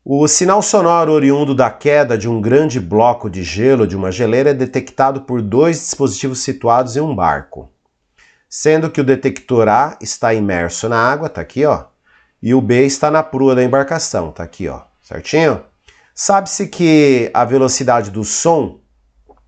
O sinal sonoro oriundo da queda de um grande bloco de gelo de uma geleira é detectado por dois dispositivos situados em um barco. Sendo que o detector A está imerso na água, tá aqui, ó, e o B está na proa da embarcação, tá aqui, ó, certinho? Sabe-se que a velocidade do som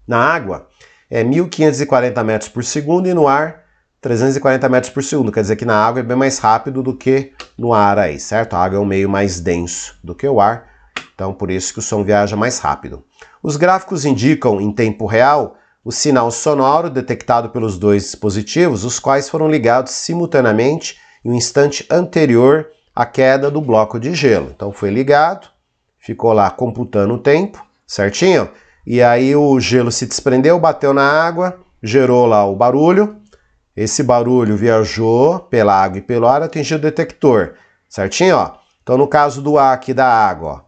na água é 1.540 metros por segundo e no ar 340 metros por segundo. Quer dizer que na água é bem mais rápido do que no ar aí, certo? A água é um meio mais denso do que o ar, então por isso que o som viaja mais rápido. Os gráficos indicam em tempo real o sinal sonoro detectado pelos dois dispositivos, os quais foram ligados simultaneamente em um instante anterior à queda do bloco de gelo. Então foi ligado, ficou lá computando o tempo, certinho? E aí o gelo se desprendeu, bateu na água, gerou lá o barulho. Esse barulho viajou pela água e pelo ar, atingiu o detector, certinho? Ó? Então no caso do A aqui da água,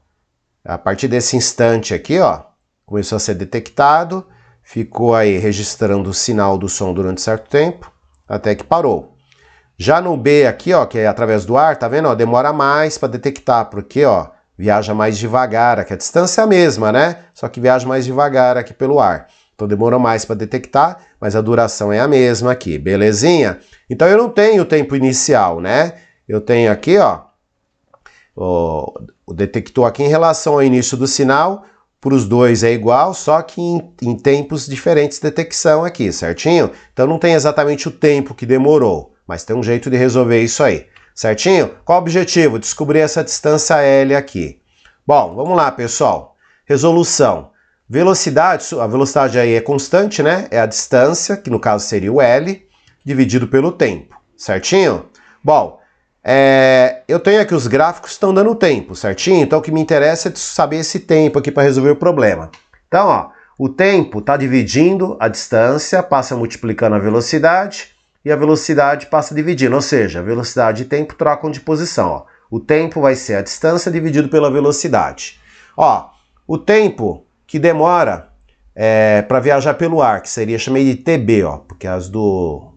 ó, a partir desse instante aqui, ó, começou a ser detectado, ficou aí registrando o sinal do som durante certo tempo, até que parou. Já no B aqui, ó, que é através do ar, tá vendo? Ó, demora mais para detectar, porque ó, viaja mais devagar, aqui a distância é a mesma, né? Só que viaja mais devagar aqui pelo ar. Então demora mais para detectar, mas a duração é a mesma aqui, belezinha? Então eu não tenho o tempo inicial, né? Eu tenho aqui, ó, o detector aqui em relação ao início do sinal, para os dois é igual, só que em tempos diferentes de detecção aqui, certinho? Então não tem exatamente o tempo que demorou, mas tem um jeito de resolver isso aí, certinho? Qual o objetivo? Descobrir essa distância L aqui. Bom, vamos lá, pessoal. Resolução. Velocidade, a velocidade aí é constante, né? É a distância, que no caso seria o L, dividido pelo tempo, certinho? Bom, eu tenho aqui os gráficos que estão dando tempo, certinho? Então o que me interessa é saber esse tempo aqui para resolver o problema. Então, ó, o tempo está dividindo a distância, passa multiplicando a velocidade, e a velocidade passa dividindo, ou seja, a velocidade e tempo trocam de posição. Ó. O tempo vai ser a distância dividido pela velocidade. Ó, o tempo que demora para viajar pelo ar, que seria, chamei de TB, ó, porque as do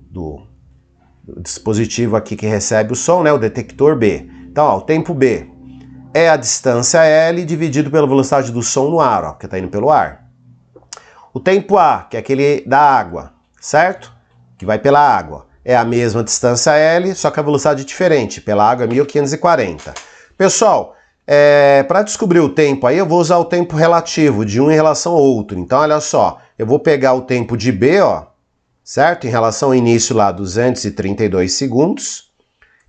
dispositivo aqui que recebe o som, né, o detector B. Então, ó, o tempo B é a distância L dividido pela velocidade do som no ar, ó, que está indo pelo ar. O tempo A, que é aquele da água, certo? Que vai pela água. É a mesma distância L, só que a velocidade é diferente. Pela água é 1.540. Pessoal, para descobrir o tempo aí, eu vou usar o tempo relativo de um em relação ao outro. Então, olha só, eu vou pegar o tempo de B, ó, certo? Em relação ao início lá, 232 segundos,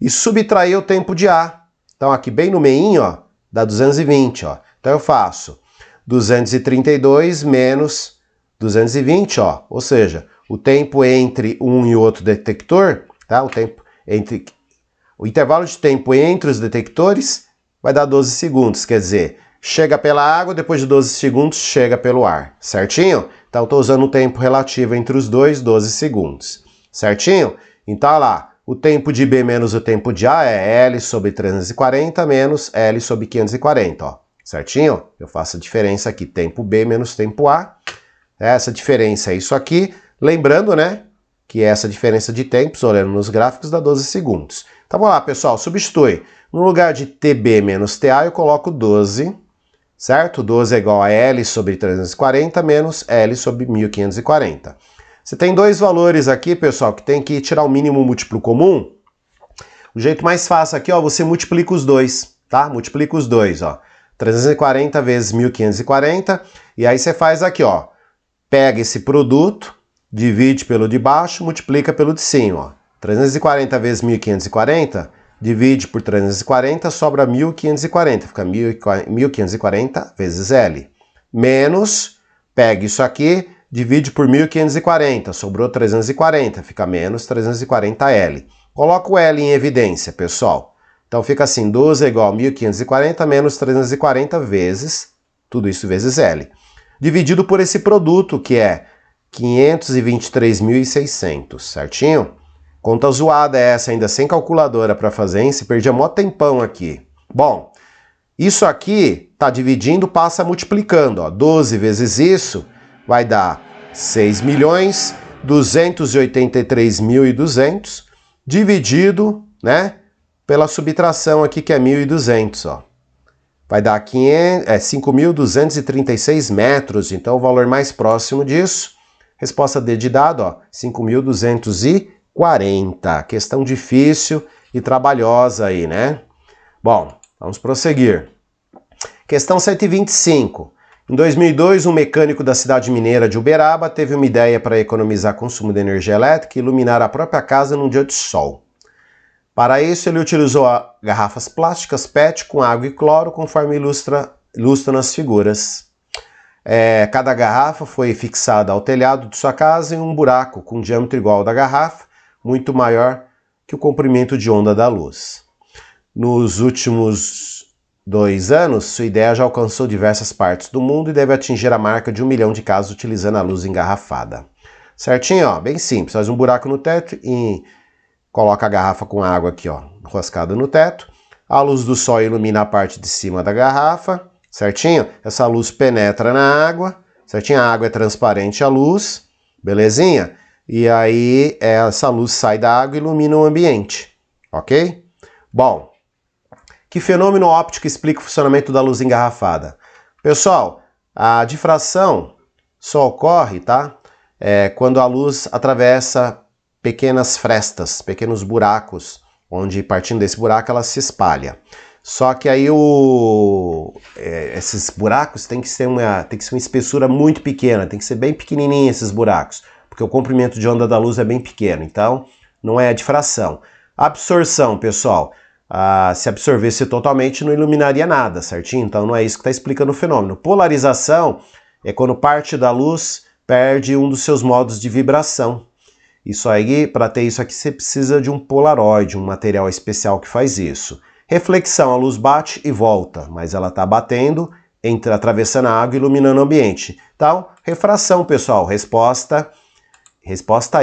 e subtrair o tempo de A. Então, aqui bem no meinho, ó, dá 220, ó. Então, eu faço 232 menos 220, ó, ou seja, o tempo entre um e outro detector, tá? O intervalo de tempo entre os detectores vai dar 12 segundos, quer dizer, chega pela água, depois de 12 segundos chega pelo ar, certinho? Então estou usando o tempo relativo entre os dois, 12 segundos, certinho? Então olha lá, o tempo de B menos o tempo de A é L sobre 340 menos L sobre 540, ó, certinho? Eu faço a diferença aqui, tempo B menos tempo A, essa diferença é isso aqui, lembrando, né, que essa diferença de tempos, olhando nos gráficos, dá 12 segundos. Então vamos lá, pessoal, substitui. No lugar de TB menos TA, eu coloco 12, certo? 12 é igual a L sobre 340 menos L sobre 1540. Você tem dois valores aqui, pessoal, que tem que tirar o mínimo múltiplo comum. O jeito mais fácil aqui, ó, você multiplica os dois, tá? Multiplica os dois, ó. 340 vezes 1540, e aí você faz aqui, ó. Pega esse produto, divide pelo de baixo, multiplica pelo de cima, ó. 340 vezes 1540, divide por 340, sobra 1540, fica 1540 vezes L. Menos, pega isso aqui, divide por 1540, sobrou 340, fica menos 340L. Coloca o L em evidência, pessoal. Então fica assim, 12 é igual a 1540 menos 340 vezes tudo isso vezes L, dividido por esse produto que é 523.600, certinho? Conta zoada essa, ainda sem calculadora para fazer, hein? Se perdia mó tempão aqui. Bom, isso aqui tá dividindo, passa multiplicando, ó. 12 vezes isso vai dar 6.283.200 dividido, né, pela subtração aqui que é 1.200, ó. Vai dar 5.236 metros, então o valor mais próximo disso, resposta D de dado, ó, 5.240. Questão difícil e trabalhosa aí, né? Bom, vamos prosseguir. Questão 125. Em 2002, um mecânico da cidade mineira de Uberaba teve uma ideia para economizar consumo de energia elétrica e iluminar a própria casa num dia de sol. Para isso, ele utilizou garrafas plásticas PET com água e cloro, conforme ilustra nas figuras. Cada garrafa foi fixada ao telhado de sua casa em um buraco com diâmetro igual ao da garrafa, muito maior que o comprimento de onda da luz. Nos últimos 2 anos, sua ideia já alcançou diversas partes do mundo e deve atingir a marca de 1 milhão de casas utilizando a luz engarrafada. Certinho, ó, bem simples. Faz um buraco no teto e coloca a garrafa com água aqui, ó, enroscada no teto. A luz do sol ilumina a parte de cima da garrafa, certinho? Essa luz penetra na água, certinho? A água é transparente à luz, belezinha? E aí essa luz sai da água e ilumina o ambiente, ok? Bom, que fenômeno óptico explica o funcionamento da luz engarrafada? Pessoal, a difração só ocorre, tá? Quando a luz atravessa pequenas frestas, pequenos buracos, onde partindo desse buraco ela se espalha. Só que aí esses buracos tem que ser uma espessura muito pequena, tem que ser bem pequenininho esses buracos, porque o comprimento de onda da luz é bem pequeno, então não é a difração. Absorção, pessoal, se absorvesse totalmente não iluminaria nada, certinho? Então não é isso que está explicando o fenômeno. Polarização é quando parte da luz perde um dos seus modos de vibração. Isso aí, para ter isso aqui, você precisa de um polaroid, um material especial que faz isso. Reflexão, a luz bate e volta, mas ela está batendo, atravessando a água e iluminando o ambiente. Então, refração, pessoal, resposta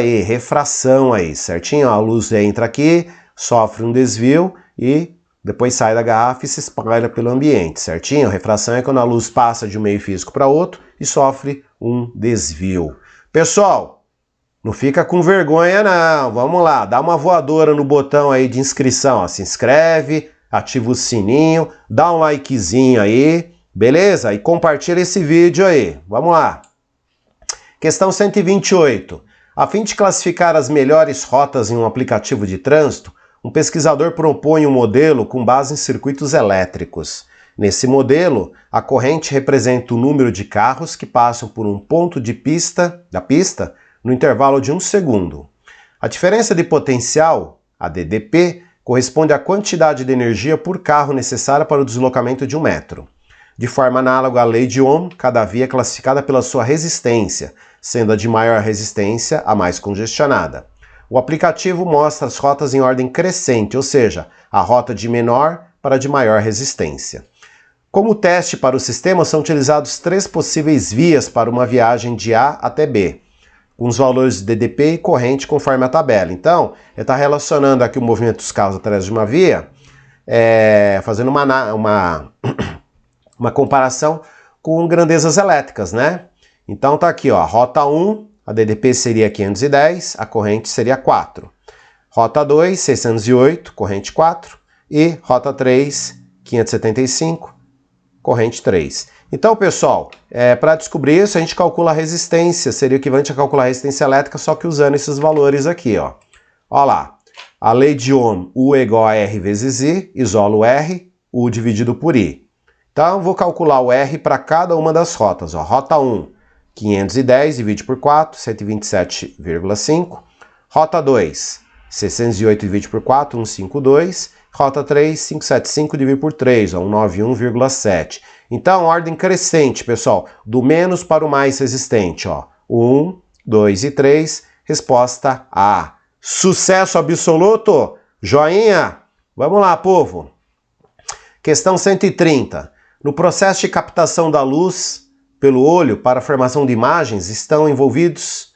E, refração aí, certinho? A luz entra aqui, sofre um desvio e depois sai da garrafa e se espalha pelo ambiente, certinho? Refração é quando a luz passa de um meio físico para outro e sofre um desvio. Pessoal, não fica com vergonha não, vamos lá, dá uma voadora no botão aí de inscrição, ó. Se inscreve, ativa o sininho, dá um likezinho aí, beleza? E compartilha esse vídeo aí, vamos lá. Questão 128. A fim de classificar as melhores rotas em um aplicativo de trânsito, um pesquisador propõe um modelo com base em circuitos elétricos. Nesse modelo, a corrente representa o número de carros que passam por um ponto da pista no intervalo de 1 segundo. A diferença de potencial, a DDP, corresponde à quantidade de energia por carro necessária para o deslocamento de 1 metro. De forma análoga à lei de Ohm, cada via é classificada pela sua resistência, sendo a de maior resistência a mais congestionada. O aplicativo mostra as rotas em ordem crescente, ou seja, a rota de menor para a de maior resistência. Como teste para o sistema, são utilizados 3 possíveis vias para uma viagem de A até B, com os valores de DDP e corrente conforme a tabela. Então, ele está relacionando aqui o movimento dos carros através de uma via, fazendo uma comparação com grandezas elétricas, né? Então tá aqui, ó, rota 1, a DDP seria 510, a corrente seria 4. Rota 2, 608, corrente 4. E rota 3, 575, corrente 3. Então, pessoal, para descobrir isso, a gente calcula a resistência, seria o equivalente a calcular a resistência elétrica, só que usando esses valores aqui, ó. Ó lá, a lei de Ohm, U é igual a R vezes I, isola o R, U dividido por I. Então, vou calcular o R para cada uma das rotas, ó. Rota 1, 510, divide por 4, 127,5. Rota 2, 608, divide por 4, 152. Rota 3, 575, divide por 3, ó, 191,7. Então, ordem crescente, pessoal, do menos para o mais resistente, ó. 1, 2 e 3, resposta A. Sucesso absoluto? Joinha? Vamos lá, povo. Questão 130. No processo de captação da luz pelo olho para a formação de imagens estão envolvidas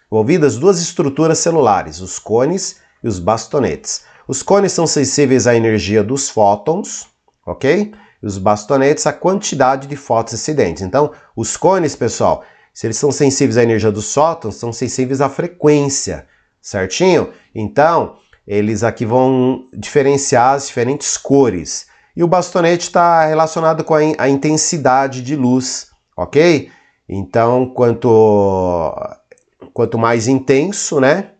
duas estruturas celulares, os cones e os bastonetes. Os cones são sensíveis à energia dos fótons, ok? E os bastonetes à quantidade de fótons incidentes. Então, os cones, pessoal, se eles são sensíveis à energia dos fótons, são sensíveis à frequência, certinho? Então, eles aqui vão diferenciar as diferentes cores. E o bastonete está relacionado com a intensidade de luz, ok? Então, quanto mais intenso, né?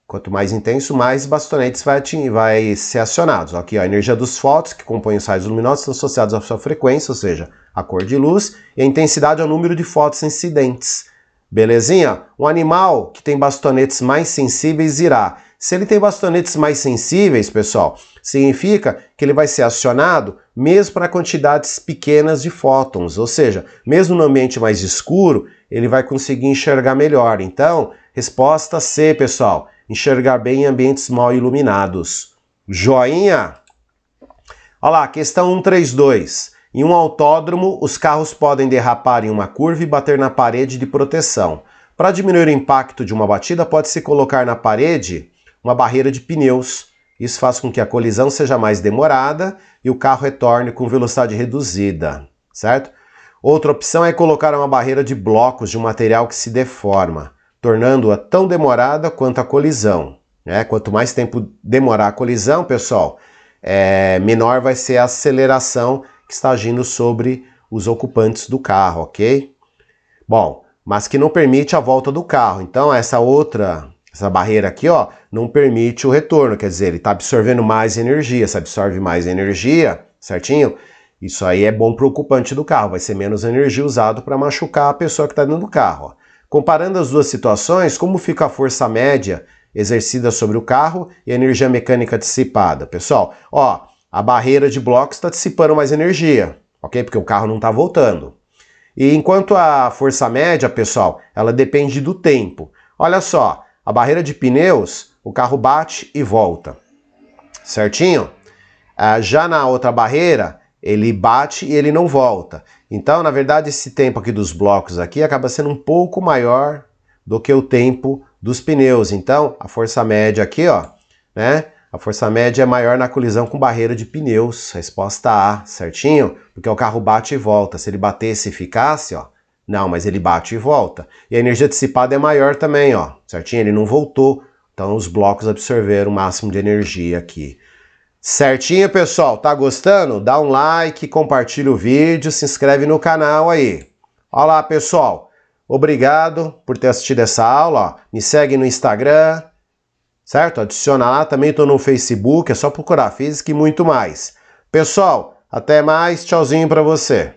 Quanto mais intenso, mais bastonetes vai ser acionados. Aqui, ó, a energia dos fótons, que compõem os raios luminosos, estão associados à sua frequência, ou seja, a cor de luz, e a intensidade ao número de fótons incidentes. Belezinha? Um animal que tem bastonetes mais sensíveis irá. Se ele tem bastonetes mais sensíveis, pessoal, significa que ele vai ser acionado mesmo para quantidades pequenas de fótons, ou seja, mesmo no ambiente mais escuro, ele vai conseguir enxergar melhor. Então, resposta C, pessoal, enxergar bem em ambientes mal iluminados. Joinha? Olha lá, questão 132. Em um autódromo, os carros podem derrapar em uma curva e bater na parede de proteção. Para diminuir o impacto de uma batida, pode-se colocar na parede uma barreira de pneus. Isso faz com que a colisão seja mais demorada e o carro retorne com velocidade reduzida, certo? Outra opção é colocar uma barreira de blocos de um material que se deforma, tornando-a tão demorada quanto a colisão. Quanto mais tempo demorar a colisão, pessoal, menor vai ser a aceleração que está agindo sobre os ocupantes do carro, ok? Bom, mas que não permite a volta do carro. Então, essa barreira aqui, ó, não permite o retorno, quer dizer, ele está absorvendo mais energia. Se absorve mais energia, certinho? Isso aí é bom para o ocupante do carro, vai ser menos energia usada para machucar a pessoa que está dentro do carro. Ó. Comparando as duas situações, como fica a força média exercida sobre o carro e a energia mecânica dissipada? Pessoal, ó, a barreira de blocos está dissipando mais energia, ok? Porque o carro não está voltando. E enquanto a força média, pessoal, ela depende do tempo. Olha só, a barreira de pneus, o carro bate e volta, certinho? Já na outra barreira, ele bate e ele não volta. Então, na verdade, esse tempo aqui dos blocos aqui acaba sendo um pouco maior do que o tempo dos pneus. Então, a força média aqui, ó, né? A força média é maior na colisão com barreira de pneus. Resposta A, certinho? Porque o carro bate e volta. Se ele batesse e ficasse, ó, não, mas ele bate e volta. E a energia dissipada é maior também, ó, certinho? Ele não voltou. Então, os blocos absorveram o máximo de energia aqui. Certinho, pessoal? Tá gostando? Dá um like, compartilha o vídeo, se inscreve no canal aí. Olha lá, pessoal. Obrigado por ter assistido essa aula. Ó. Me segue no Instagram, certo? Adiciona lá. Também estou no Facebook, é só procurar Física e muito mais. Pessoal, até mais. Tchauzinho para você.